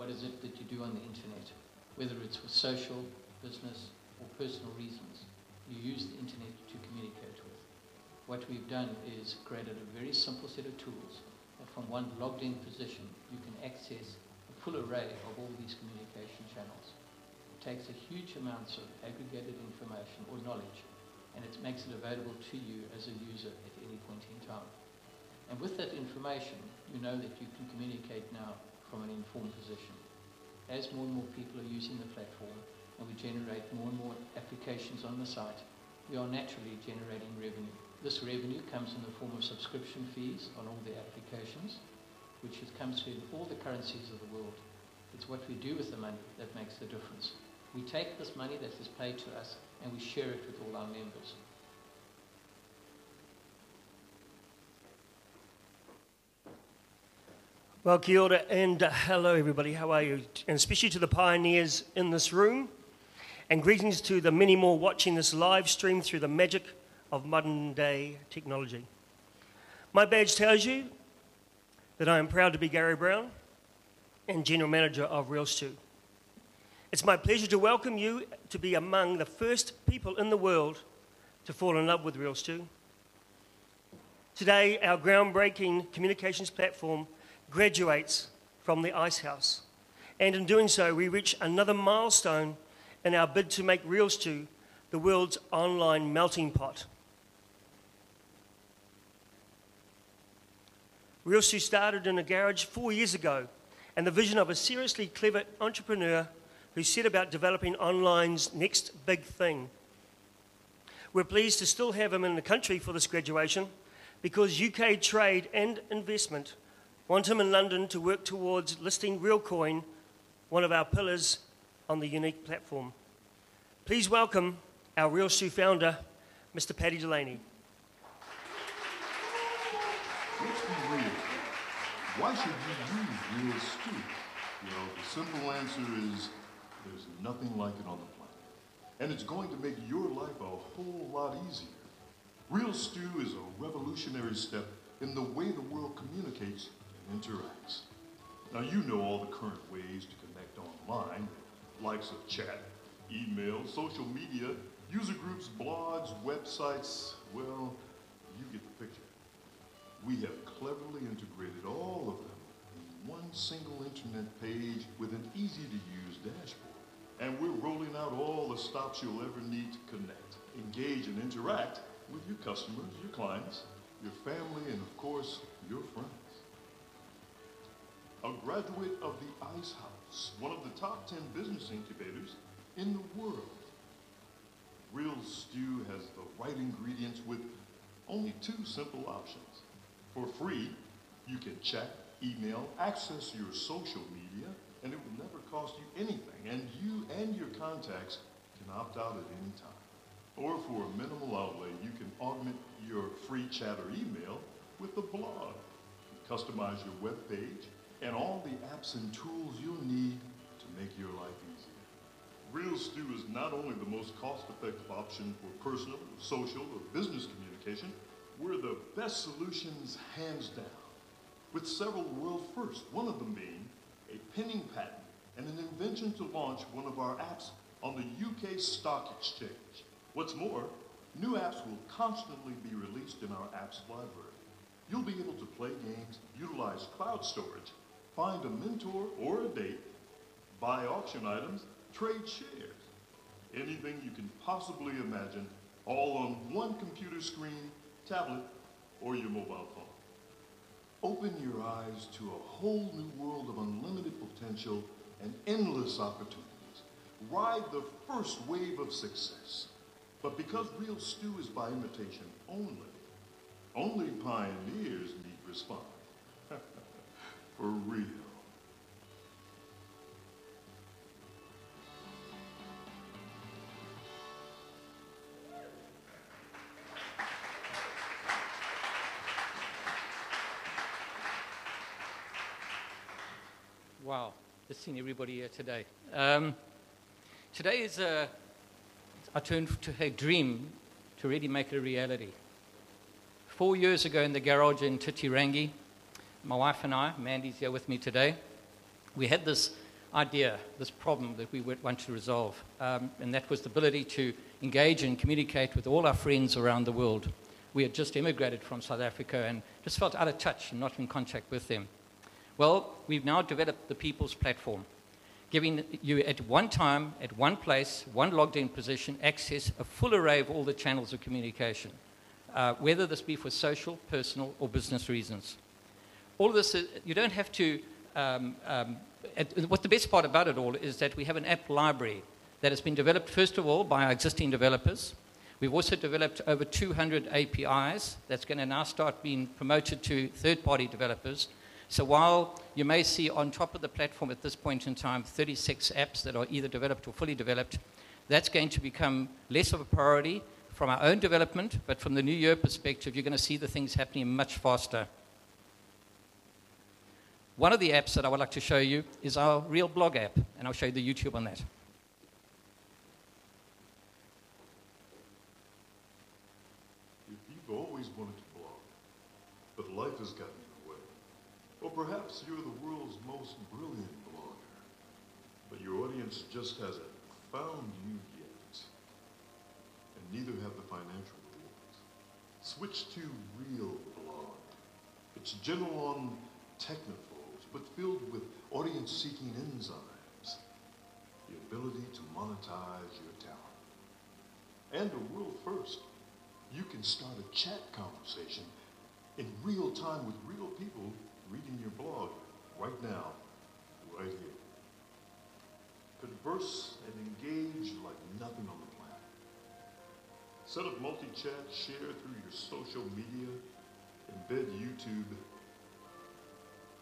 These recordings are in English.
what is it that you do on the internet, whether it's for social, business, or personal reasons. You use the internet to communicate with. What we've done is created a very simple set of tools that from one logged in position you can access a full array of all these communication channels. It takes a huge amounts of aggregated information or knowledge and it makes it available to you as a user at any point in time. And with that information, you know that you can communicate now from an informed position. As more and more people are using the platform and we generate more and more applications on the site, we are naturally generating revenue. This revenue comes in the form of subscription fees on all the applications, which comes through all the currencies of the world. It's what we do with the money that makes the difference. We take this money that is paid to us and we share it with all our members. Well, kia ora and hello everybody, how are you? And especially to the pioneers in this room, and greetings to the many more watching this live stream through the magic of modern day technology. My badge tells you that I am proud to be Gary Brown and General Manager of RealStew. It's my pleasure to welcome you to be among the first people in the world to fall in love with RealStew. Today, our groundbreaking communications platform graduates from the Ice House. And in doing so, we reach another milestone in our bid to make RealStew the world's online melting pot. RealStew started in a garage 4 years ago, and the vision of a seriously clever entrepreneur who set about developing online's next big thing. We're pleased to still have him in the country for this graduation because UK Trade and Investment want him in London to work towards listing RealCoin, one of our pillars on the unique platform. Please welcome our RealStew founder, Mr. Paddy Delaney. Let's be real. Why should you use RealStew? Well, the simple answer is there's nothing like it on the planet. And it's going to make your life a whole lot easier. RealStew is a revolutionary step in the way the world communicates and interacts. Now, you know all the current ways to connect online, the likes of chat, email, social media, user groups, blogs, websites. Well, you get the picture. We have cleverly integrated all of them in one single internet page with an easy-to-use dashboard. And we're rolling out all the stops you'll ever need to connect, engage, and interact with your customers, your clients, your family, and of course, your friends. A graduate of the Ice House, one of the top 10 business incubators in the world. RealStew has the right ingredients with only 2 simple options. For free, you can chat, email, access your social media, and it will never cost you anything, and you and your contacts can opt out at any time. Or for a minimal outlay, you can augment your free chat or email with a blog. You customize your web page and all the apps and tools you'll need to make your life easier. RealStew is not only the most cost-effective option for personal, social, or business communication, we're the best solutions hands down, with several world firsts, one of them being a pending patent and an invention to launch one of our apps on the UK Stock Exchange. What's more, new apps will constantly be released in our apps library. You'll be able to play games, utilize cloud storage, find a mentor or a date, buy auction items, trade shares, anything you can possibly imagine, all on one computer screen, tablet, or your mobile phone. Open your eyes to a whole new world of unlimited potential and endless opportunities. Ride the first wave of success. But because RealStew is by invitation only pioneers need respond. For real. Wow, just seeing everybody here today. Today is I turned to a dream to really make it a reality. 4 years ago in the garage in Titirangi, my wife and I, Mandy's here with me today, we had this idea, this problem that we would want to resolve. And that was the ability to engage and communicate with all our friends around the world. We had just immigrated from South Africa and just felt out of touch and not in contact with them. Well, we've now developed the People's Platform, giving you at one time, at one place, one logged-in position, access a full array of all the channels of communication, whether this be for social, personal, or business reasons. All of this, you don't have to, what the best part about it all is that we have an app library that has been developed, first of all, by our existing developers. We've also developed over 200 APIs that's going to now start being promoted to third-party developers. So while you may see on top of the platform at this point in time 36 apps that are either developed or fully developed, that's going to become less of a priority from our own development, but from the new year perspective, you're going to see the things happening much faster. One of the apps that I would like to show you is our Real Blog app, and I'll show you the YouTube on that. If you've always wanted to blog, but life has gotten in the way, or perhaps you're the world's most brilliant blogger, but your audience just hasn't found you yet, and neither have the financial rewards, switch to Real Blog. It's general on technophones, but filled with audience-seeking enzymes, the ability to monetize your talent. And a world first, you can start a chat conversation in real time with real people reading your blog right now, right here. Converse and engage like nothing on the planet. Set up multi-chat, share through your social media, embed YouTube,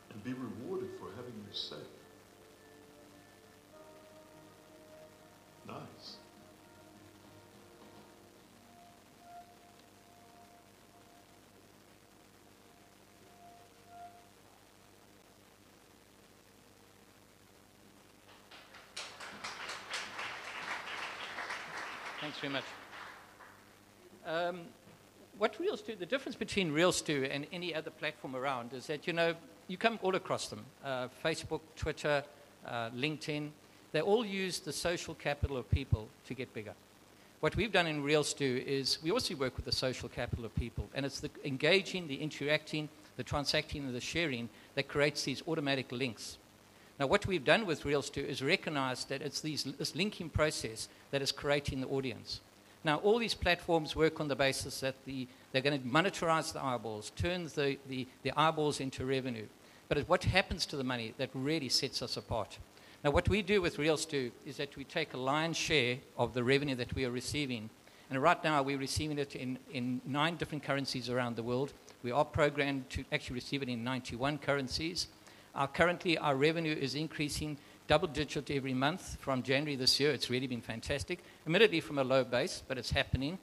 and be rewarded for having your say. Nice. Thanks very much. What RealStew, the difference between RealStew and any other platform around is that, you come all across them. Facebook, Twitter, LinkedIn, they all use the social capital of people to get bigger. What we've done in RealStew is we also work with the social capital of people, and it's the engaging, the interacting, the transacting, and the sharing that creates these automatic links. Now, what we've done with RealStew is recognize that it's this linking process that is creating the audience. Now, all these platforms work on the basis that they're going to monetize the eyeballs, turn the eyeballs into revenue. But it's what happens to the money that really sets us apart. Now, what we do with RealStew is that we take a lion's share of the revenue that we are receiving. And right now, we're receiving it in 9 different currencies around the world. We are programmed to actually receive it in 91 currencies. Currently, our revenue is increasing double-digit every month from January this year. It's really been fantastic. Admittedly from a low base, but it's happening.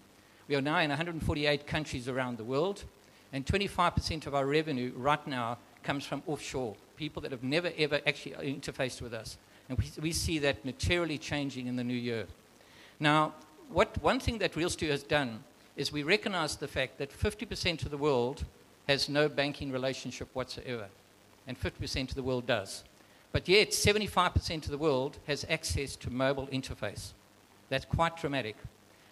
We are now in 148 countries around the world, and 25% of our revenue right now comes from offshore, people that have never, ever actually interfaced with us. And we see that materially changing in the new year. Now, one thing that RealStew has done is we recognize the fact that 50% of the world has no banking relationship whatsoever, and 50% of the world does. But yet, 75% of the world has access to mobile interface. That's quite dramatic.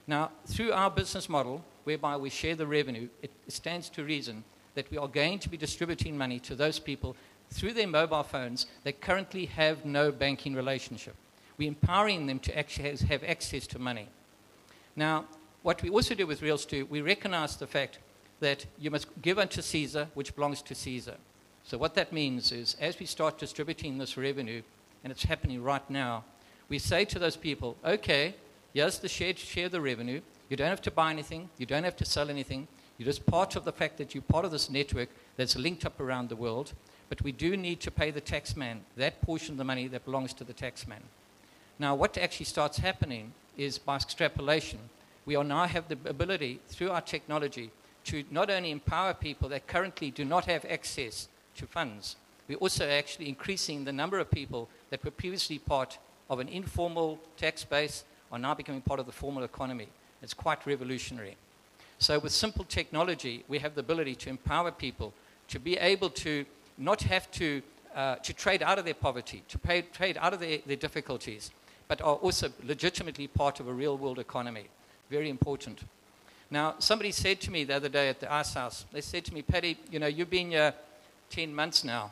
Now, through our business model, whereby we share the revenue, it stands to reason that we are going to be distributing money to those people through their mobile phones that currently have no banking relationship. We're empowering them to actually have access to money. Now, what we also do with RealStew, we recognize the fact that you must give unto Caesar which belongs to Caesar. So what that means is, as we start distributing this revenue, and it's happening right now, we say to those people, okay, here's the share the revenue. You don't have to buy anything. You don't have to sell anything. You're just part of the fact that you're part of this network that's linked up around the world. But we do need to pay the taxman that portion of the money that belongs to the taxman. Now, what actually starts happening is, by extrapolation, we now have the ability, through our technology, to not only empower people that currently do not have access to funds, we're also actually increasing the number of people that were previously part of an informal tax base are now becoming part of the formal economy. It's quite revolutionary. So with simple technology, we have the ability to empower people to be able to not have to to trade out of their poverty, to trade out of their difficulties, but are also legitimately part of a real world economy. Very important. Now, somebody said to me the other day at the Ice House, they said to me, Paddy, you know, you've been here 10 months now,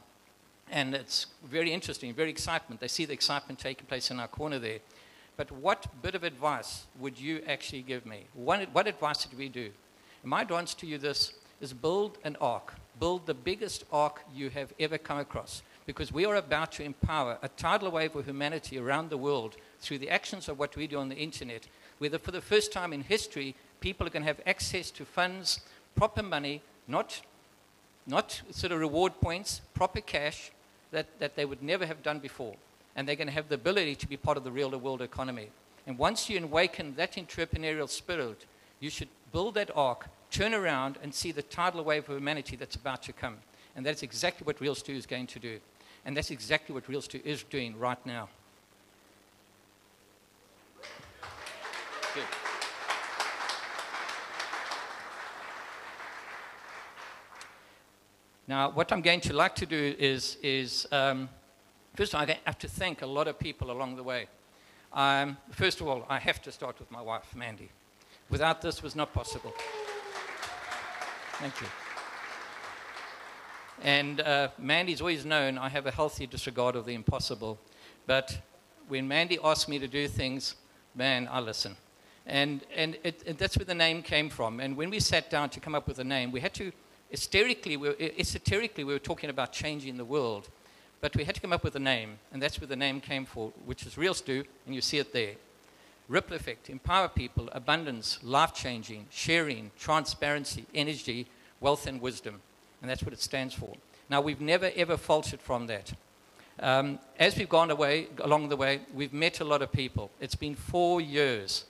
and it's very interesting, very excitement. They see the excitement taking place in our corner there. But what bit of advice would you actually give me? What advice did we do? And my advice to you this is build an ark. Build the biggest ark you have ever come across. Because we are about to empower a tidal wave of humanity around the world through the actions of what we do on the internet, where for the first time in history, people are going to have access to funds, proper money, not sort of reward points, proper cash that they would never have done before. And they're going to have the ability to be part of the real world economy. And once you awaken that entrepreneurial spirit, you should build that ark, turn around and see the tidal wave of humanity that's about to come. And that's exactly what RealStew is going to do. And that's exactly what RealStew is doing right now. Good. Now, what I'm going to like to do is first of all, I have to thank a lot of people along the way. First of all, I have to start with my wife, Mandy. Without this, was not possible. Thank you. And Mandy's always known I have a healthy disregard of the impossible. But when Mandy asks me to do things, man, I listen. And that's where the name came from. And when we sat down to come up with a name, we had to, esoterically, we were talking about changing the world. But we had to come up with a name, and that's where the name came for, which is RealStew, and you see it there. Ripple effect, empower people, abundance, life-changing, sharing, transparency, energy, wealth, and wisdom. And that's what it stands for. Now, we've never, ever faltered from that. As we've gone along the way, we've met a lot of people. It's been 4 years.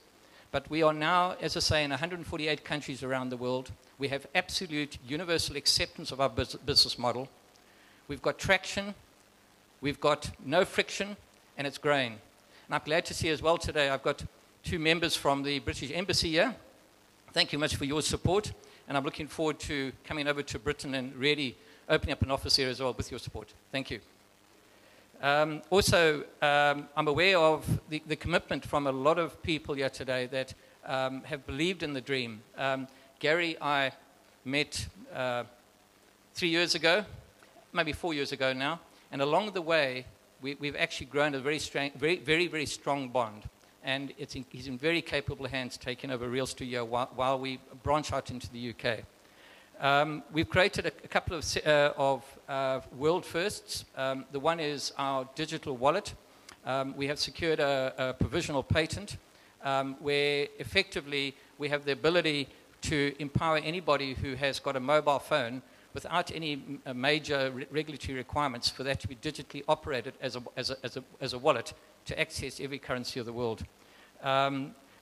But we are now, as I say, in 148 countries around the world. We have absolute universal acceptance of our business model. We've got traction. We've got no friction, and it's growing. And I'm glad to see as well today, I've got 2 members from the British Embassy here. Thank you much for your support. And I'm looking forward to coming over to Britain and really opening up an office here as well with your support. Thank you. Also, I'm aware of the commitment from a lot of people here today that have believed in the dream. Gary, I met 3 years ago, maybe 4 years ago now. And along the way, we've actually grown a very, very strong bond. And he's in very capable hands taking over RealStew while we branch out into the UK. We've created a couple of world firsts. The one is our digital wallet. We have secured a provisional patent where effectively we have the ability to empower anybody who has got a mobile phone without any major regulatory requirements for that to be digitally operated as a wallet to access every currency of the world.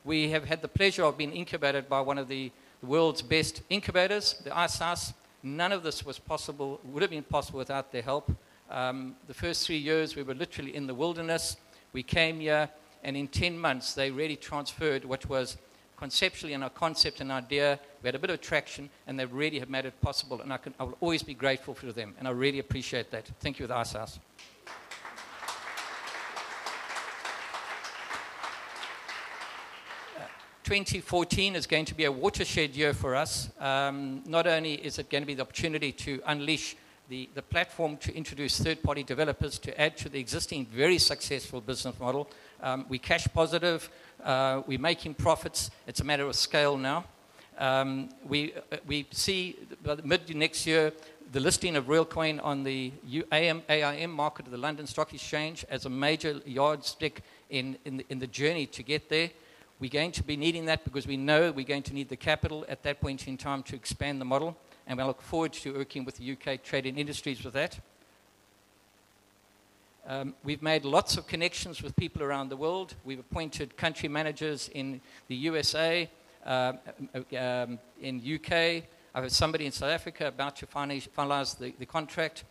We have had the pleasure of being incubated by one of the world's best incubators, the Ice House. None of this was possible, would have been possible without their help. The first 3 years we were literally in the wilderness. We came here, and in 10 months they really transferred what was conceptually and a concept and idea. We had a bit of traction, and they really have made it possible, and I will always be grateful for them, and I really appreciate that. Thank you, the Ice House. 2014 is going to be a watershed year for us. Not only is it going to be the opportunity to unleash the platform to introduce third-party developers to add to the existing very successful business model. We're cash positive. We're making profits. It's a matter of scale now. We see by the mid next year the listing of RealCoin on the AIM market of the London Stock Exchange as a major yardstick in the journey to get there. We're going to be needing that because we know we're going to need the capital at that point in time to expand the model, and we look forward to working with the UK Trading Industries with that. We've made lots of connections with people around the world. We've appointed country managers in the USA, in UK. I have somebody in South Africa about to finalize the contract.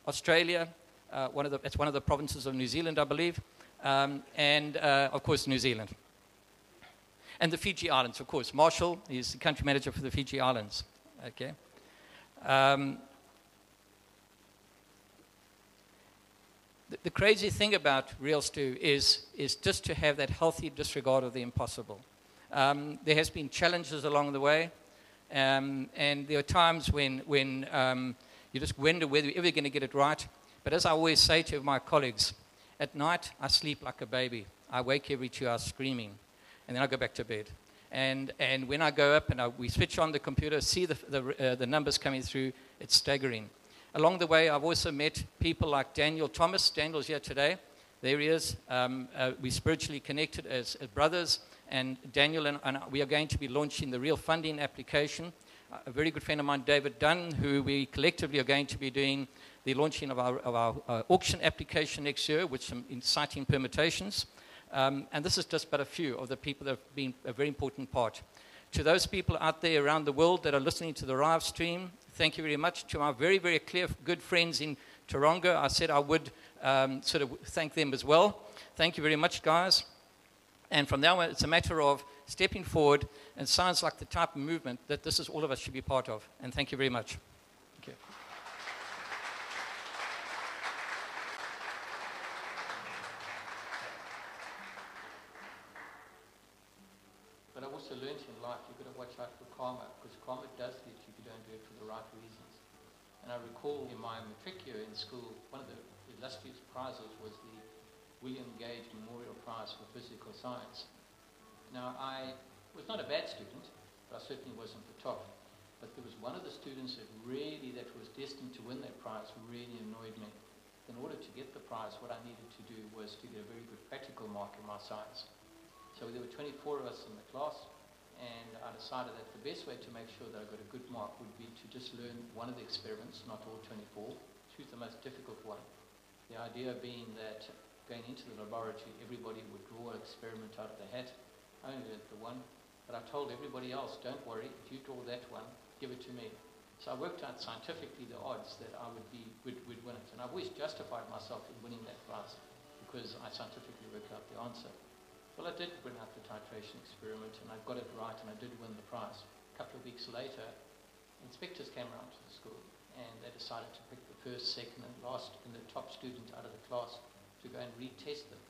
Australia, it's one of the provinces of New Zealand, I believe, and of course New Zealand. And the Fiji Islands, of course. Marshall is the country manager for the Fiji Islands. Okay. the crazy thing about RealStew is just to have that healthy disregard of the impossible. There has been challenges along the way, and there are times when you just wonder whether you're ever going to get it right. But as I always say to my colleagues, at night I sleep like a baby. I wake every 2 hours screaming, and then I go back to bed. And when I go up and we switch on the computer, see the numbers coming through, it's staggering. Along the way, I've also met people like Daniel Thomas. Daniel's here today. There he is. We're spiritually connected as brothers. And Daniel and we are going to be launching the Real Funding application. A very good friend of mine, David Dunn, who we collectively are going to be doing the launching of our auction application next year with some exciting permutations. And this is just but a few of the people that have been a very important part. To those people out there around the world that are listening to the live stream, thank you very much. To my very, very clear, good friends in Taronga, I said I would sort of thank them as well. Thank you very much, guys. And from now on, it's a matter of stepping forward, and sounds like the type of movement that this is all of us should be part of. And thank you very much. Thank you. But I've also learned in life, you've got to watch out for karma, because karma does get you if you don't do it for the right reasons. And I recall in my matric year in school, one of the illustrious prizes was the William Gage Memorial Prize for Physical Science. Now, I was not a bad student, but I certainly wasn't the top. But there was one of the students that was destined to win that prize really annoyed me. In order to get the prize, what I needed to do was to get a very good practical mark in my science. So there were 24 of us in the class, and I decided that the best way to make sure that I got a good mark would be to just learn one of the experiments, not all 24, choose the most difficult one. The idea being that going into the laboratory, everybody would draw an experiment out of the hat. I only learned the one, but I told everybody else, don't worry, if you draw that one, give it to me. So I worked out scientifically the odds that I would win it. And I've always justified myself in winning that prize because I scientifically worked out the answer. Well, I did bring out the titration experiment, and I got it right, and I did win the prize. A couple of weeks later, inspectors came around to the school, and they decided to pick the first, second, and last, and the top student out of the class to go and retest them.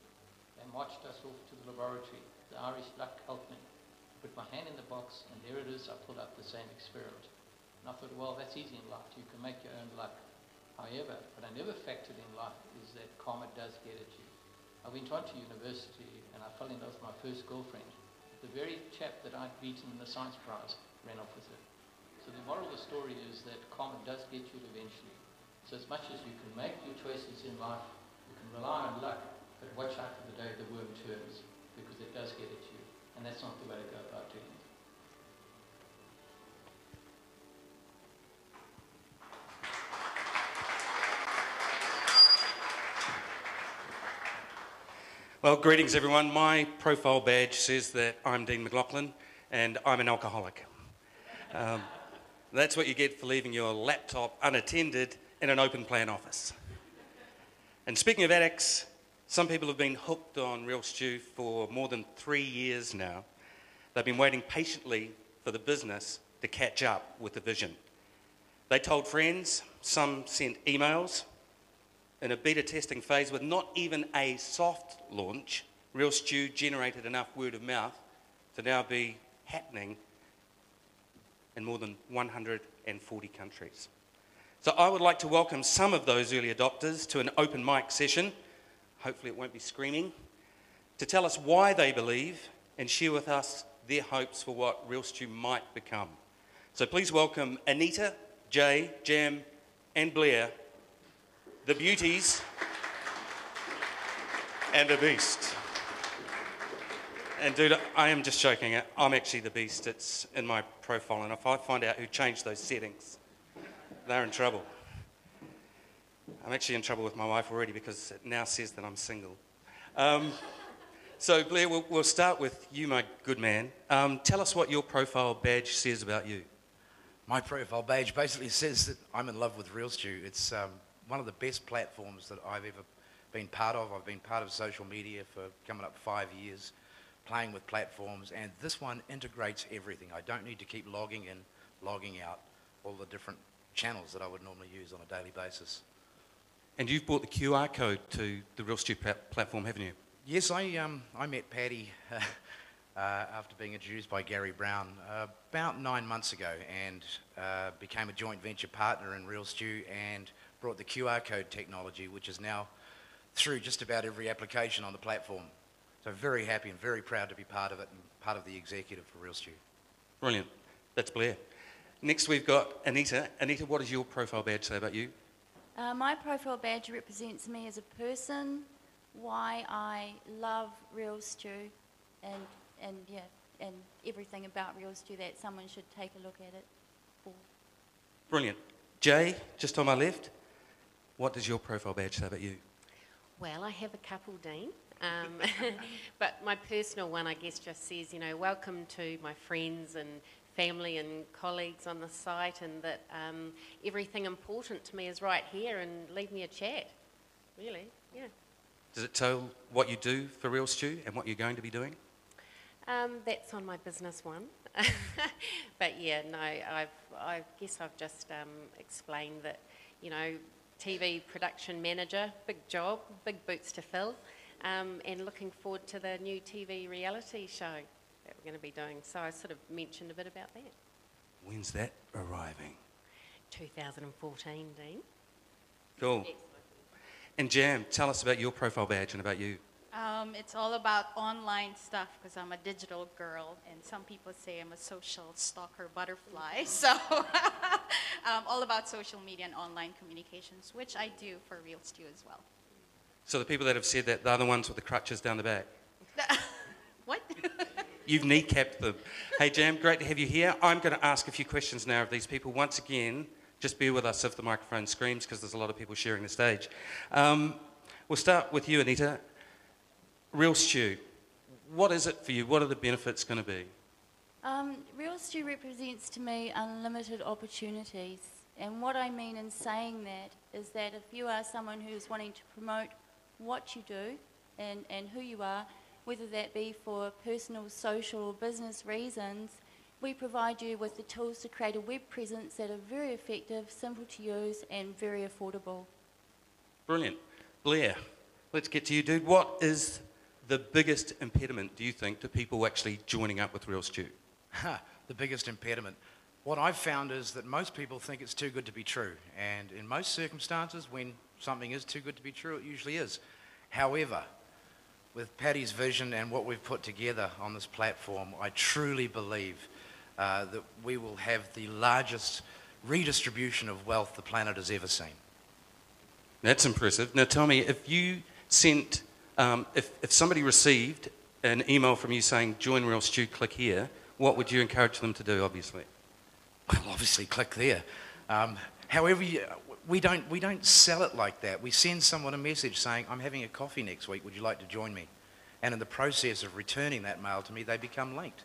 They marched us off to the laboratory. The Irish luck helped me. I put my hand in the box, and there it is. I pulled out the same experiment. And I thought, well, that's easy in life. You can make your own luck. However, what I never factored in life is that karma does get at you. I went on to university, and I fell in love with my first girlfriend. The very chap that I'd beaten in the science prize ran off with her. So the moral of the story is that karma does get you eventually. So as much as you can make your choices in life, you can rely on luck, but watch out for the day the worm turns, because it does get at you, and that's not the way to go about doing it. Well, greetings everyone. My profile badge says that I'm Dean McLaughlin and I'm an alcoholic. That's what you get for leaving your laptop unattended in an open plan office. And speaking of addicts, some people have been hooked on RealStew for more than 3 years now. They've been waiting patiently for the business to catch up with the vision. They told friends, some sent emails. In a beta testing phase with not even a soft launch, RealStew generated enough word of mouth to now be happening in more than 140 countries. So I would like to welcome some of those early adopters to an open mic session, hopefully it won't be screaming, to tell us why they believe and share with us their hopes for what RealStew might become. So please welcome Anita, Jay, Jam and Blair, the beauties, and the beast. And dude, I am just joking. I'm actually the beast. It's in my profile, and if I find out who changed those settings, they're in trouble. I'm actually in trouble with my wife already because it now says that I'm single. So Blair, we'll start with you, my good man. Tell us what your profile badge says about you. My profile badge basically says that I'm in love with RealStew. It's one of the best platforms that I've ever been part of. I've been part of social media for coming up 5 years, playing with platforms, and this one integrates everything. I don't need to keep logging in, logging out, all the different channels that I would normally use on a daily basis. And you've brought the QR code to the RealStew platform, haven't you? Yes, I met Paddy after being introduced by Gary Brown about 9 months ago, and became a joint venture partner in RealStew and brought the QR code technology, which is now through just about every application on the platform. So very happy and very proud to be part of it and part of the executive for RealStew. Brilliant. That's Blair. Next we've got Anita. Anita, what does your profile badge say about you? My profile badge represents me as a person, why I love RealStew, and everything about RealStew that someone should take a look at it for. Brilliant. Jay, just on my left, what does your profile badge say about you? Well, I have a couple, Dean. But my personal one, I guess, just says, you know, welcome to my friends and family and colleagues on the site, and that everything important to me is right here, and leave me a chat. Really, yeah. Does it tell what you do for RealStew and what you're going to be doing? That's on my business one. But yeah, no, I guess I've just explained that, you know, TV production manager, big job, big boots to fill, and looking forward to the new TV reality show that we're going to be doing. So I sort of mentioned a bit about that. When's that arriving? 2014, Dean. Cool. Excellent. And Jam, tell us about your profile badge and about you. It's all about online stuff because I'm a digital girl, and some people say I'm a social stalker butterfly. So all about social media and online communications, which I do for RealStew as well. So the people that have said that, they're the ones with the crutches down the back. What? You've kneecapped them. Hey Jam, great to have you here. I'm going to ask a few questions now of these people. Once again, just bear with us if the microphone screams, because there's a lot of people sharing the stage. We'll start with you, Anita. RealStew, what is it for you? What are the benefits going to be? RealStew represents to me unlimited opportunities. And what I mean in saying that is that if you are someone who's wanting to promote what you do and who you are, whether that be for personal, social, or business reasons, we provide you with the tools to create a web presence that are very effective, simple to use, and very affordable. Brilliant. Blair, let's get to you, dude. What is the biggest impediment, do you think, to people actually joining up with RealStew? The biggest impediment. What I've found is that most people think it's too good to be true, and in most circumstances, when something is too good to be true, it usually is. However, with Paddy's vision and what we've put together on this platform, I truly believe that we will have the largest redistribution of wealth the planet has ever seen. That's impressive. Now tell me, if you sent, if somebody received an email from you saying, join RealStew, click here, what would you encourage them to do, obviously? Well, obviously click there. However, we don't sell it like that. We send someone a message saying, I'm having a coffee next week, would you like to join me? And in the process of returning that mail to me, they become linked.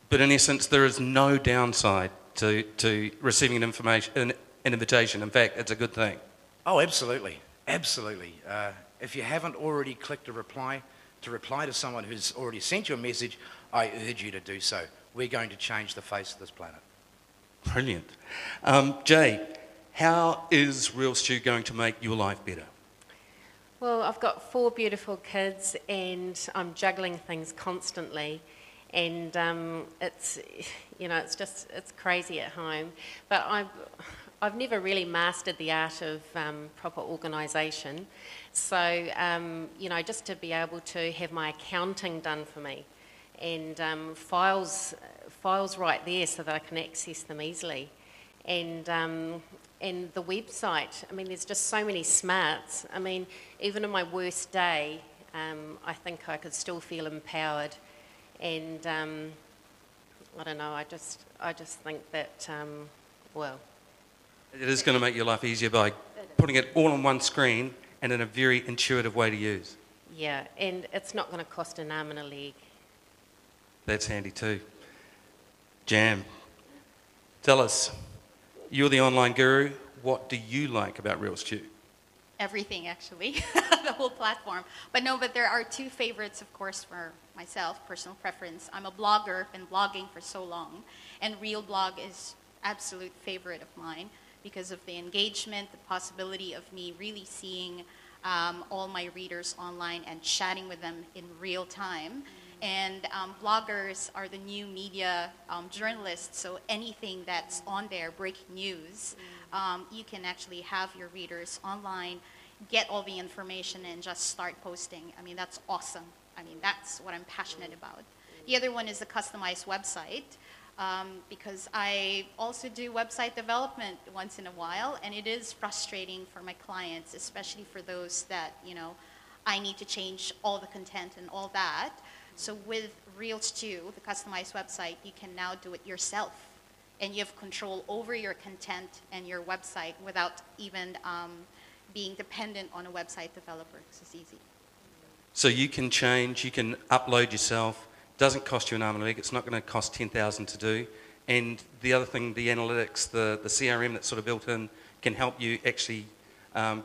But in essence, there is no downside to receiving an invitation. In fact, it's a good thing. Oh, absolutely. Absolutely. If you haven't already clicked a reply to someone who's already sent you a message, I urge you to do so. We're going to change the face of this planet. Brilliant. Jay, how is RealStew going to make your life better? Well, I've got 4 beautiful kids, and I'm juggling things constantly. And it's crazy at home. But I've never really mastered the art of proper organisation. So, just to be able to have my accounting done for me, and files right there so that I can access them easily. And the website, I mean, there's just so many smarts. I mean, even on my worst day, I think I could still feel empowered. And I don't know, I just think that, It is going to make your life easier by putting it all on one screen and in a very intuitive way to use. Yeah, and it's not going to cost an arm and a leg. That's handy too. Jam, tell us, you're the online guru. What do you like about RealStew? Everything, actually, the whole platform. But there are 2 favorites, of course, for myself, personal preference. I'm a blogger, been blogging for so long, and RealBlog is absolute favorite of mine. because of the engagement, the possibility of me really seeing all my readers online and chatting with them in real time. And bloggers are the new media journalists, so anything that's on there, breaking news, you can actually have your readers online, get all the information and just start posting. I mean, that's awesome. I mean, that's what I'm passionate about. The other one is the customized website, because I also do website development once in a while, and it is frustrating for my clients, especially for those that, you know, I need to change all the content and all that. So with RealStew, the customized website, you can now do it yourself. And you have control over your content and your website without even being dependent on a website developer, because it's easy. So you can change, you can upload yourself, doesn't cost you an arm and a leg, it's not going to cost $10,000 to do. And the other thing, the analytics, the CRM that's sort of built in can help you actually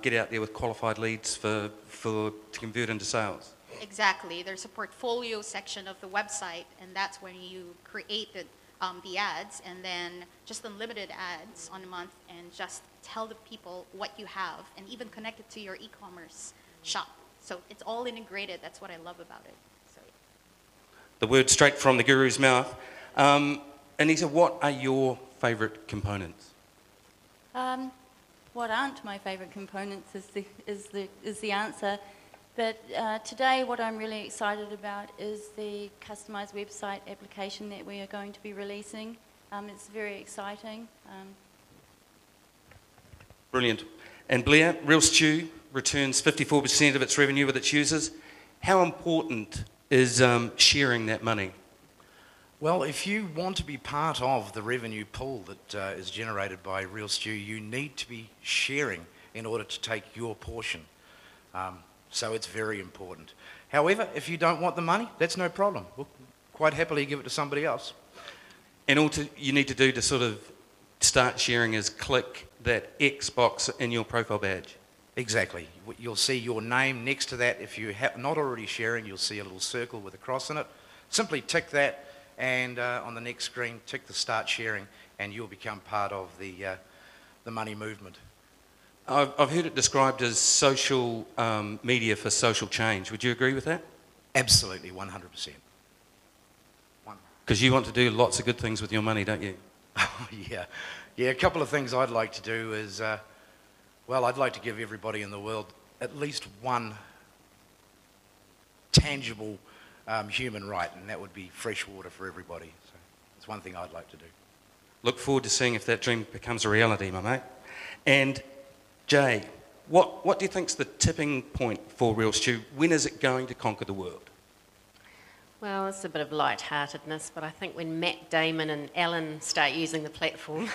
get out there with qualified leads to convert into sales. Exactly. There's a portfolio section of the website, and that's when you create the ads, and then just unlimited ads on a month, and just tell the people what you have, and even connect it to your e-commerce shop. So it's all integrated. That's what I love about it. So, The word straight from the guru's mouth. Anita, what are your favourite components? What aren't my favourite components is the answer. But today what I'm really excited about is the customised website application that we are going to be releasing. It's very exciting. Brilliant. And Blair, RealStew returns 54% of its revenue with its users. How important is sharing that money? Well, if you want to be part of the revenue pool that is generated by RealStew, you need to be sharing in order to take your portion. So it's very important. However, if you don't want the money, that's no problem. We'll quite happily give it to somebody else. And all you need to do to sort of start sharing is click that X box in your profile badge. Exactly. You'll see your name next to that. If you're not already sharing, you'll see a little circle with a cross in it. Simply tick that, and on the next screen, tick the start sharing, and you'll become part of the money movement. I've heard it described as social media for social change. Would you agree with that? Absolutely, 100%. Because you want to do lots of good things with your money, don't you? Yeah. Yeah, a couple of things I'd like to do is, well, I'd like to give everybody in the world at least one tangible human right, and that would be fresh water for everybody. So it's one thing I'd like to do. Look forward to seeing if that dream becomes a reality, my mate. And Jay, what do you think's the tipping point for RealStew? When is it going to conquer the world? Well, it's a bit of lightheartedness, but I think when Matt Damon and Alan start using the platform,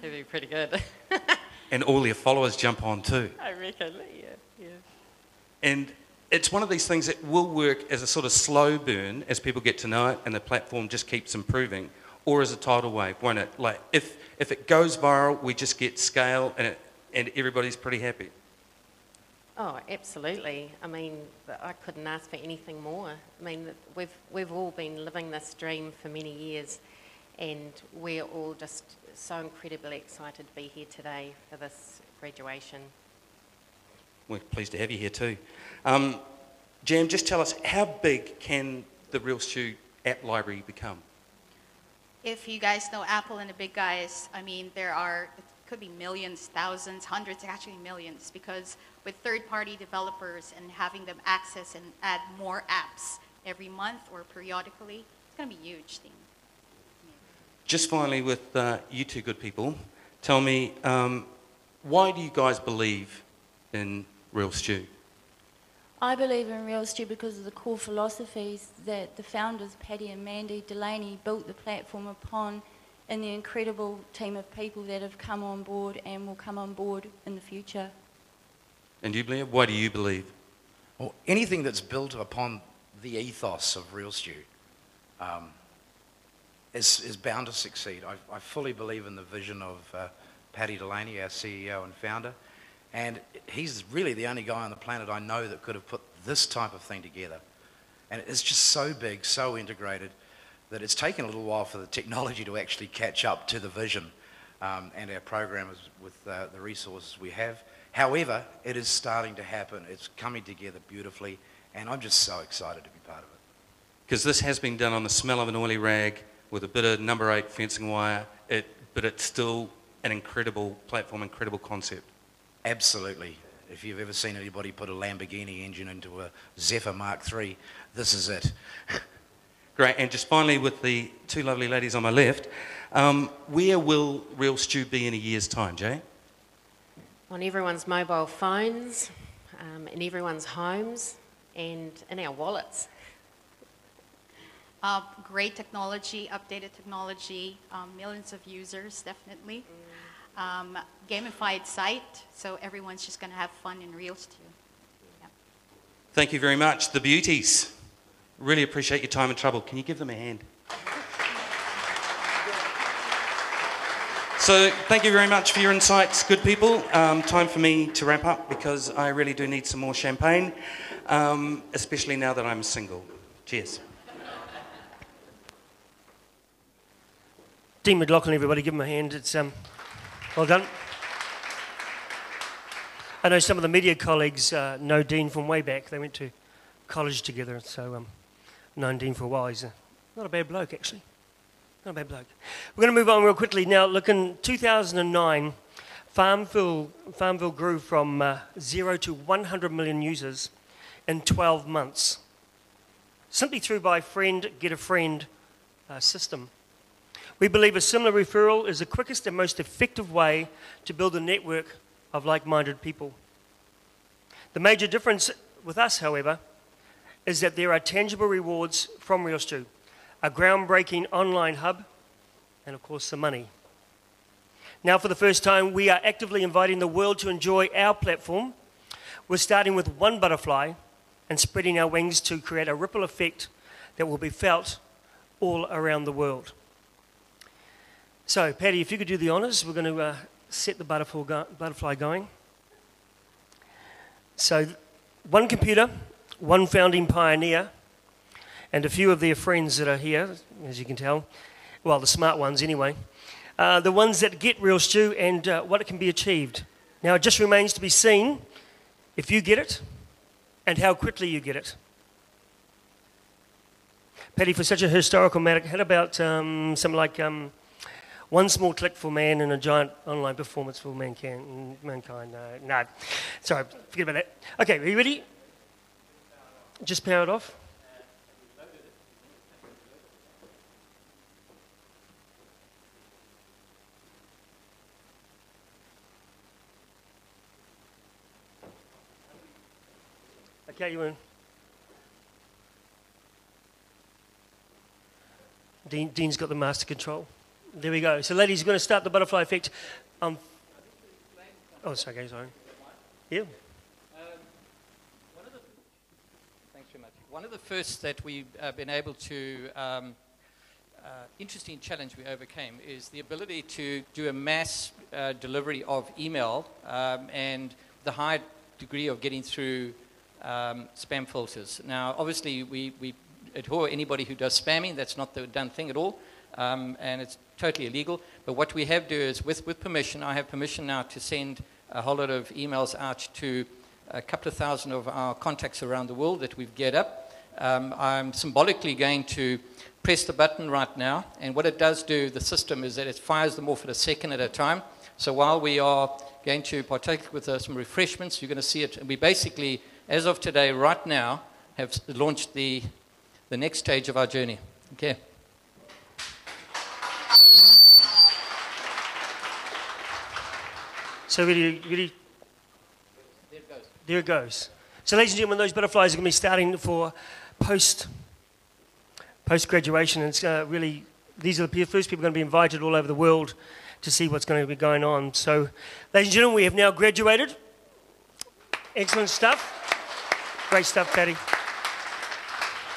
they'll be pretty good. And all their followers jump on too. I reckon, yeah. And it's one of these things that will work as a sort of slow burn as people get to know it and the platform just keeps improving, or as a tidal wave, won't it? Like if it goes viral, we just get scale and everybody's pretty happy. Oh, absolutely. I mean, I couldn't ask for anything more. I mean, we've all been living this dream for many years, and we're all just so incredibly excited to be here today for this graduation. We're pleased to have you here too. Jam, just tell us, how big can the RealStew app library become? If you guys know Apple and the big guys, I mean, it could be millions, thousands, hundreds, actually millions, because with third-party developers and having them access and add more apps every month or periodically, it's going to be a huge thing. Yeah. Just finally with you two good people, tell me, why do you guys believe in RealStew? I believe in RealStew because of the core philosophies that the founders, Paddy and Mandy Delaney, built the platform upon, and the incredible team of people that have come on board and will come on board in the future. And you, Blair, why do you believe? Well, anything that's built upon the ethos of RealStew is bound to succeed. I fully believe in the vision of Paddy Delaney, our CEO and founder, and he's really the only guy on the planet I know that could have put this type of thing together. And it's just so big, so integrated, that it's taken a little while for the technology to actually catch up to the vision. and our programmers with the resources we have. However, it is starting to happen. It's coming together beautifully, and I'm just so excited to be part of it. Because this has been done on the smell of an oily rag with a bit of number 8 fencing wire, but it's still an incredible platform, incredible concept. Absolutely. If you've ever seen anybody put a Lamborghini engine into a Zephyr Mark III, this is it. Great, and just finally with the two lovely ladies on my left, where will RealStew be in a year's time, Jay? On everyone's mobile phones, in everyone's homes, and in our wallets. Great technology, updated technology, millions of users, definitely. Gamified site, so everyone's just going to have fun in RealStew. Yeah. Thank you very much. The beauties. Really appreciate your time and trouble. Can you give them a hand? So thank you very much for your insights, good people. Time for me to wrap up because I really do need some more champagne, especially now that I'm single. Cheers. Dean McLaughlin, everybody, give him a hand. It's well done. I know some of the media colleagues know Dean from way back. They went to college together, so known Dean for a while. He's not a bad bloke, actually. Not a bad bloke. We're going to move on real quickly. Now, look, in 2009, Farmville grew from 0 to 100 million users in 12 months, simply through by friend, get a friend system. We believe a similar referral is the quickest and most effective way to build a network of like-minded people. The major difference with us, however, is that there are tangible rewards from RealStew, a groundbreaking online hub, and of course, some money. Now, for the first time, we are actively inviting the world to enjoy our platform. We're starting with one butterfly and spreading our wings to create a ripple effect that will be felt all around the world. So, Patty, if you could do the honours, we're going to set the butterfly going. So, one computer, one founding pioneer, and a few of their friends that are here, as you can tell. Well, the smart ones anyway. The ones that get RealStew and what it can be achieved. Now, it just remains to be seen if you get it and how quickly you get it. Patty, for such a historical matter, how about something like one small click for man and a giant online performance for mankind? No. Sorry, forget about that. Okay, are you ready? Just power it off. Okay, you in. Dean's got the master control. There we go. So, ladies, we're going to start the butterfly effect. Oh, sorry. Yeah. Thanks very much. One of the first that we've been able to, interesting challenge we overcame is the ability to do a mass delivery of email and the high degree of getting through spam filters. Now, obviously, we abhor anybody who does spamming. That's not the done thing at all. And it's totally illegal. But what we have do is, with permission, I have permission now to send a whole lot of emails out to a couple of thousand of our contacts around the world that we've geared up. I'm symbolically going to press the button right now. And what it does do, the system, is that it fires them off at a second at a time. So while we are going to partake with some refreshments, you're going to see it. And we basically, as of today, right now, have launched the next stage of our journey. Okay. So really, there it goes. So, ladies and gentlemen, those butterflies are going to be starting for post-graduation. And it's really, these are the first people going to be invited all over the world to see what's going to be going on. So, ladies and gentlemen, we have now graduated. Excellent stuff. Great stuff, Patty.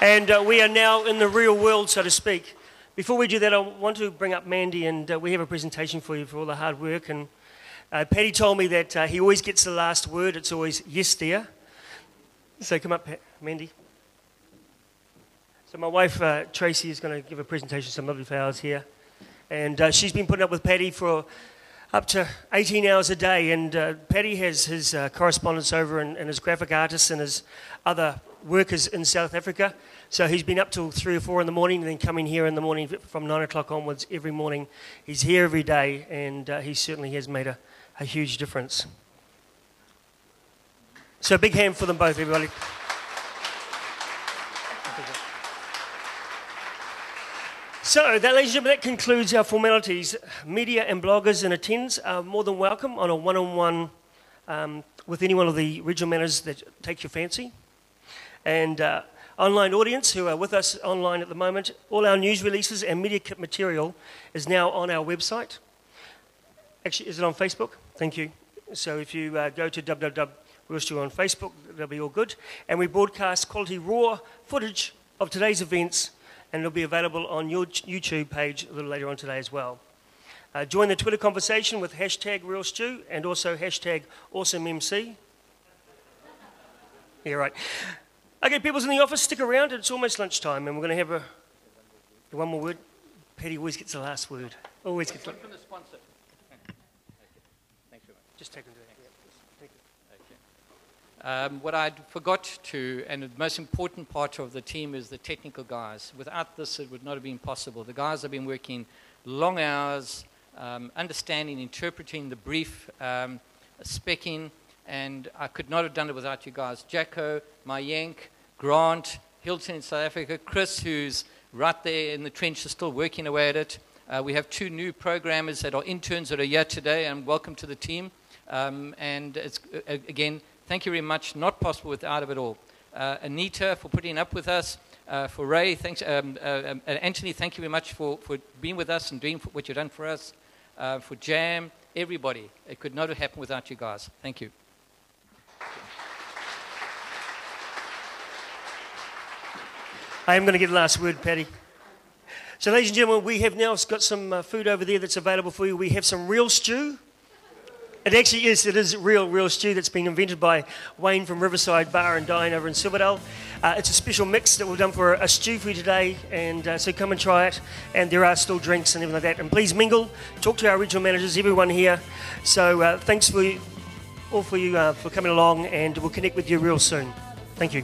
And we are now in the real world, so to speak. Before we do that, I want to bring up Mandy, and we have a presentation for you for all the hard work. And Patty told me that he always gets the last word. It's always, yes, dear. So come up, Mandy. So my wife, Tracy, is going to give a presentation, some lovely flowers here. And she's been putting up with Patty for up to 18 hours a day. And Paddy has his correspondence over and his graphic artists and his other workers in South Africa. So he's been up till 3 or 4 in the morning and then coming here in the morning from 9 o'clock onwards every morning. He's here every day, and he certainly has made a huge difference. So a big hand for them both, everybody. So, that, ladies and gentlemen, that concludes our formalities. Media and bloggers in attendance are more than welcome on a one-on-one with any one of the regional managers that take your fancy. And online audience who are with us online at the moment, all our news releases and media kit material is now on our website. Actually, is it on Facebook? Thank you. So if you go to www.RealStew on Facebook, that'll be all good. And we broadcast quality raw footage of today's events, and it'll be available on your YouTube page a little later on today as well. Join the Twitter conversation with hashtag RealStew and also hashtag AwesomeMC. Yeah, right. Okay, people's in the office, stick around. It's almost lunchtime, and we're going to have one more word. Paddy always gets the last word. Always gets the last word. Just take them to that. What I forgot to, and the most important part of the team is the technical guys. Without this, it would not have been possible. The guys have been working long hours, understanding, interpreting the brief, speccing, and I could not have done it without you guys. Jacko, Mayank, Grant, Hilton in South Africa, Chris, who's right there in the trenches still working away at it. We have 2 new programmers that are interns that are here today, and welcome to the team. And it's, again, thank you very much. Not possible without it all. Anita, for putting up with us. For Ray, thanks. Anthony, thank you very much for being with us and doing what you've done for us. For Jam, everybody. It could not have happened without you guys. Thank you. I am going to get the last word, Paddy. So, ladies and gentlemen, we have now got some food over there that's available for you. We have some RealStew. It actually is. It is real stew that's been invented by Wayne from Riverside Bar and Dine over in Silverdale. It's a special mix that we've done for a stew for you today, and so come and try it. And there are still drinks and everything like that. And please mingle, talk to our regional managers, everyone here. So thanks for you for coming along, and we'll connect with you real soon. Thank you.